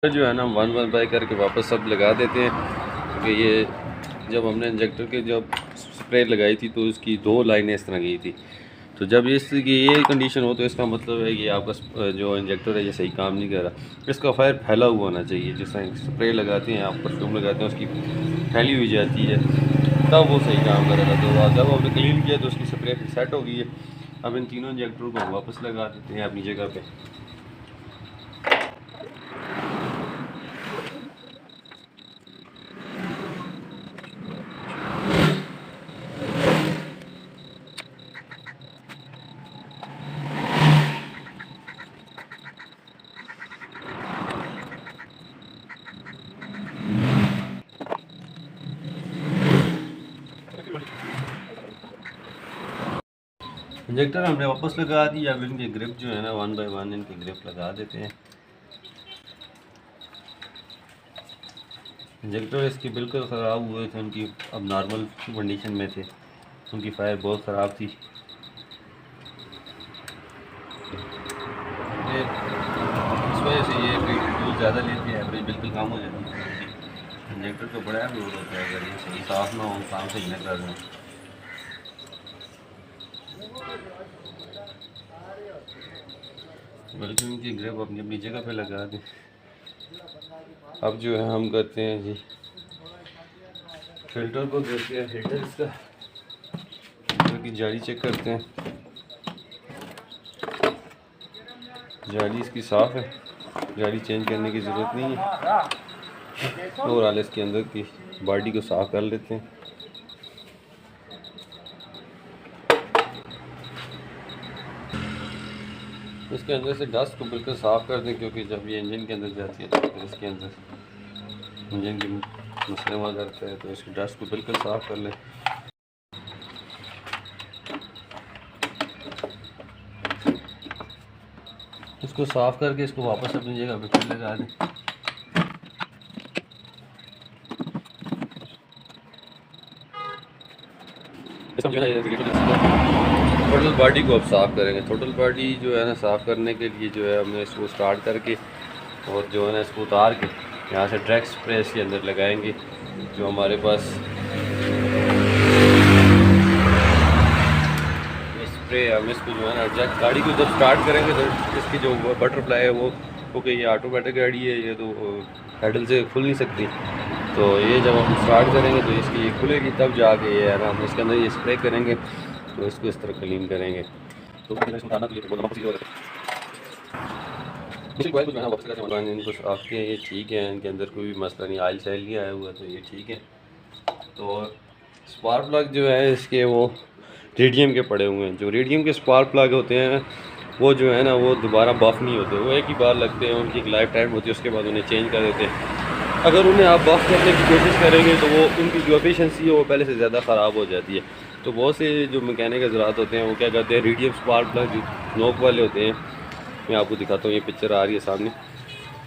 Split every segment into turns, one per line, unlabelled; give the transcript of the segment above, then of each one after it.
जो है ना हम वन वन बाई करके वापस सब लगा देते हैं, क्योंकि ये जब हमने इंजेक्टर के जब स्प्रे लगाई थी तो इसकी 2 लाइनें इस तरह गई थी। तो जब इसकी ये कंडीशन हो तो इसका मतलब है कि आपका जो इंजेक्टर है ये सही काम नहीं कर रहा। इसका फायर फैला हुआ होना चाहिए। जिस तरह स्प्रे लगाते हैं आप, परफ्यूम लगाते हैं, उसकी फैली हुई जाती है, तब वो सही काम करेगा। तो जब हमने क्लीन किया तो उसकी स्प्रे सेट हो गई है। अब इन तीनों इंजेक्टरों को वापस लगा देते हैं अपनी जगह पे। इंजेक्टर हमने वापस लगा दी। अब इनके ग्रिप जो है ना 1 बाय 1 इनके ग्रिप लगा देते हैं। इंजेक्टर इसके बिल्कुल ख़राब हुए थे, उनकी अब नॉर्मल कंडीशन में थे, उनकी फायर बहुत ख़राब थी। ये इस वजह से ये फ्यूल ज़्यादा लेती है, एवरेज बिल्कुल कम हो जाती है। इंजेक्टर तो बड़ा फ्यूल होता है, अगर ये सही साफ ना हो, काम सही ना कर दें। बल्कि उनकी ग्रिप अपनी अपनी जगह पे लगा दें। अब जो है हम करते हैं जी, फिल्टर को देखते हैं, फिल्टर इसकी जाली चेक करते हैं। जाली इसकी साफ़ है, जाली चेंज करने की ज़रूरत नहीं है। और आले इसके अंदर की बॉडी को साफ़ कर लेते हैं। इसके अंदर से डस्ट को बिल्कुल साफ़ कर दें, क्योंकि जब ये इंजन के अंदर जाती है तो फिर इसके अंदर इंजन की मसले हुआ करते हैं, तो इसकी डस्ट को बिल्कुल साफ़ कर लें। इसको साफ़ करके इसको वापस अपनी जगह पे फिर लगा दें। टोटल बॉडी को अब साफ़ करेंगे। टोटल बॉडी जो है ना साफ़ करने के लिए जो है हमने इसको स्टार्ट करके और जो है ना इसको उतार के यहाँ से ड्रैग स्प्रे के अंदर लगाएंगे। जो हमारे पास स्प्रे, हम इसको जो है ना जब गाड़ी को जब स्टार्ट करेंगे तो इसकी जो बटरफ्लाई है वो, क्योंकि ये ऑटोमेटिक गाड़ी है, ये तो हैंडल से खुल नहीं सकती। तो ये जब हम स्टार्ट करेंगे तो इसकी ये खुलेगी, तब जाके ये है ना हम इसके अंदर ये स्प्रे करेंगे। तो इसको इस तरह क्लीन करेंगे। तो इनको साफ किया, ये ठीक है, इनके अंदर कोई भी मसला नहीं, आयल शाइल नहीं आया हुआ, तो ये ठीक है। तो स्पार्क प्लग जो है इसके वो रेडियम के पड़े हुए हैं। जो रेडियम के स्पार्क प्लग होते हैं वो जो है ना वो दोबारा बफ़ नहीं होते, वो एक ही बार लगते हैं, उनकी एक लाइफ टाइम होती है, उसके बाद उन्हें चेंज कर देते हैं। अगर उन्हें आप बफ़ करने की कोशिश करेंगे तो वो उनकी जो एफिशिएंसी है वो पहले से ज़्यादा ख़राब हो जाती है। तो बहुत से जो मैकेनिक हज़रात होते हैं वो क्या करते हैं, रेडियम स्पार्क प्लग जो नोक वाले होते हैं, मैं आपको दिखाता हूँ, ये पिक्चर आ रही है सामने।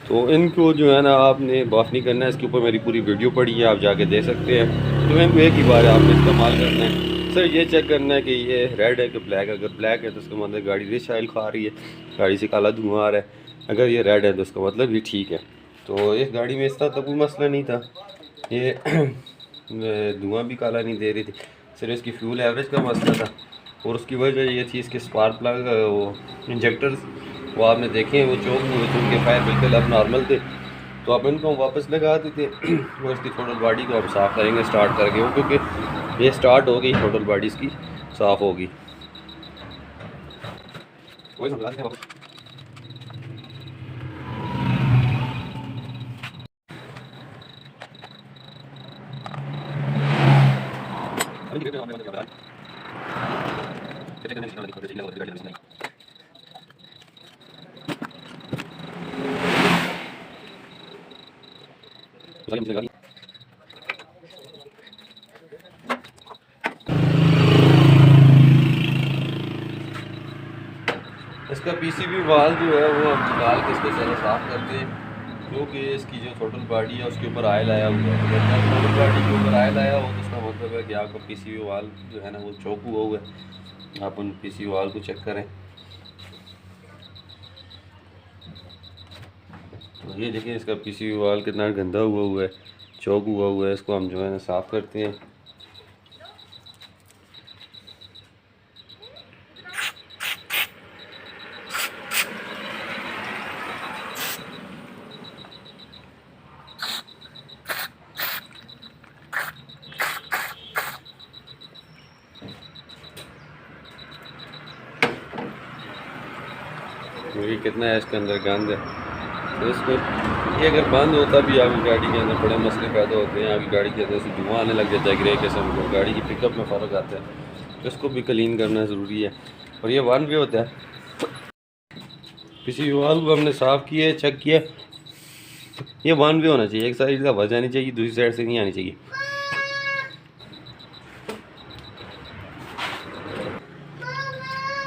तो इनको जो है ना आपने बफ़ नहीं करना है। इसके ऊपर मेरी पूरी वीडियो पड़ी है, आप जाके दे सकते हैं। तो इनको एक ही बार आपने इस्तेमाल करना है। सर ये चेक करना है कि ये रेड है कि ब्लैक है। अगर ब्लैक है तो उसका मतलब गाड़ी रिच ऑयल खा रही है, गाड़ी से काला धुआं आ रहा है। अगर ये रेड है तो उसका मतलब ये ठीक है। तो इस गाड़ी में इस तरह तो कोई मसला नहीं था, ये धुआं भी काला नहीं दे रही थी, सिर्फ इसकी फ्यूल एवरेज का मसला था। और उसकी वजह ये थी इसके स्पार्क प्लग वो इंजेक्टर्स वो आपने देखे हैं, वो चौक हुए थे, उनके फायर बिल्कुल अब नॉर्मल थे। तो अब इनको हम वापस लगा देते हैं और इसकी टोटल बॉडी को हम साफ़ करेंगे स्टार्ट करके वो, क्योंकि ये स्टार्ट हो गई, टोटल बॉडी इसकी साफ़ होगी। इसका पीसीबी वाल जो है वो हम निकाल के इसको ज़रा साफ़ करते हैं, क्योंकि इसकी जो टोटल बॉडी है उसके ऊपर आयल आया हुआ है। अगर टोटल बॉडी के ऊपर आयल आया हो तो उसका मतलब है कि आपका पीसीबी वाल जो है ना वो चौक हुआ हुआ है। आप उन पीसीबी वाल को चेक करें। तो ये देखिए इसका पीसीबी वाल कितना गंदा हुआ है, चौक हुआ है। इसको हम जो है ना साफ़ करते हैं। क्योंकि कितना है इसके अंदर गंद है। तो इसको ये अगर बंद होता भी आपकी गाड़ी के अंदर बड़े मसले पैदा होते हैं। आपकी गाड़ी के अंदर से धुआं आने लग जाता है ग्रे किस्म को, गाड़ी की पिकअप में फ़र्क आता है। तो इसको भी क्लीन करना ज़रूरी है। और ये वन वे होता है। पीसीबी वाल को हमने साफ़ किया, चेक किया। ये वन वे होना चाहिए, एक साइड से आवाज़ आनी चाहिए, दूसरी साइड से नहीं आनी चाहिए।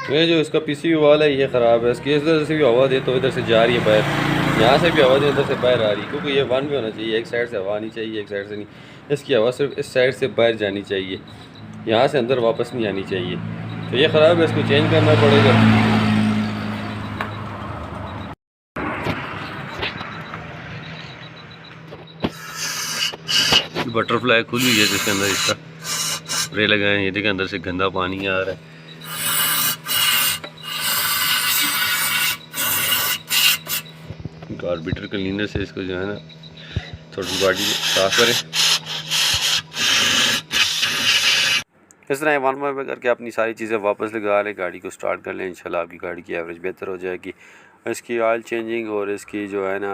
ये जो इसका पीसीबी वाल है ये ख़राब है। इसकी इधर से भी हवा दे तो इधर से जा रही है बाहर, यहाँ से भी हवा दे इधर से बाहर आ रही है। क्योंकि ये वन वे होना चाहिए, एक साइड से हवा आनी चाहिए, एक साइड से नहीं। इसकी हवा सिर्फ इस साइड से बाहर जानी चाहिए, यहाँ से अंदर वापस नहीं आनी चाहिए। तो ये ख़राब है, इसको चेंज करना पड़ेगा। बटरफ्लाई खुली हुई है जिसके अंदर इसका स्प्रे लगाए, ये देखिए अंदर से गंदा पानी आ रहा है। कार्बेटर क्लीनर से इसको जो है ना थोड़ी गाड़ी साफ करें। इस तरह वन बाय वन करके अपनी सारी चीज़ें वापस लगा लें, गाड़ी को स्टार्ट कर लें। इंशाल्लाह आपकी गाड़ी की एवरेज बेहतर हो जाएगी। इसकी ऑयल चेंजिंग और इसकी जो है ना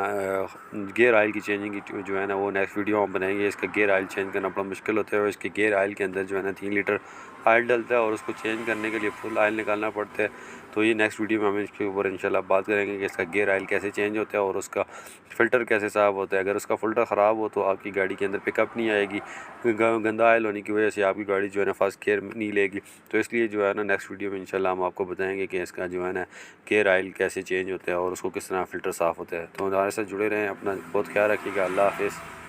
गियर ऑयल की चेंजिंग की जो है ना वो नेक्स्ट वीडियो हम बनाएंगे। इसका गियर ऑयल चेंज करना बड़ा मुश्किल होता है और इसके गियर ऑयल के अंदर जो है ना 3 लीटर ऑयल डलता है और उसको चेंज करने के लिए फुल ऑयल निकालना पड़ता है। तो ये नेक्स्ट वीडियो में हम इसके ऊपर इंशाल्लाह बात करेंगे कि इसका गियर ऑयल कैसे चेंज होता है और उसका फ़िल्टर कैसे साफ़ होता है। अगर उसका फ़िल्टर ख़राब हो तो आपकी गाड़ी के अंदर पिकअप नहीं आएगी, गंदा ऑयल होने की वजह से आपकी गाड़ी जो है ना फर्स्ट गियर नहीं लेगी। तो इसलिए जो है ना नेक्स्ट वीडियो में इंशाल्लाह हम आपको बताएंगे कि इसका जो है ना गियर ऑयल कैसे चेंज होता है और उसको किस तरह फ़िल्टर साफ़ होता है। तो हमारे साथ जुड़े रहें, अपना बहुत ख्याल रखिएगा। अल्लाह हाफ़िज़।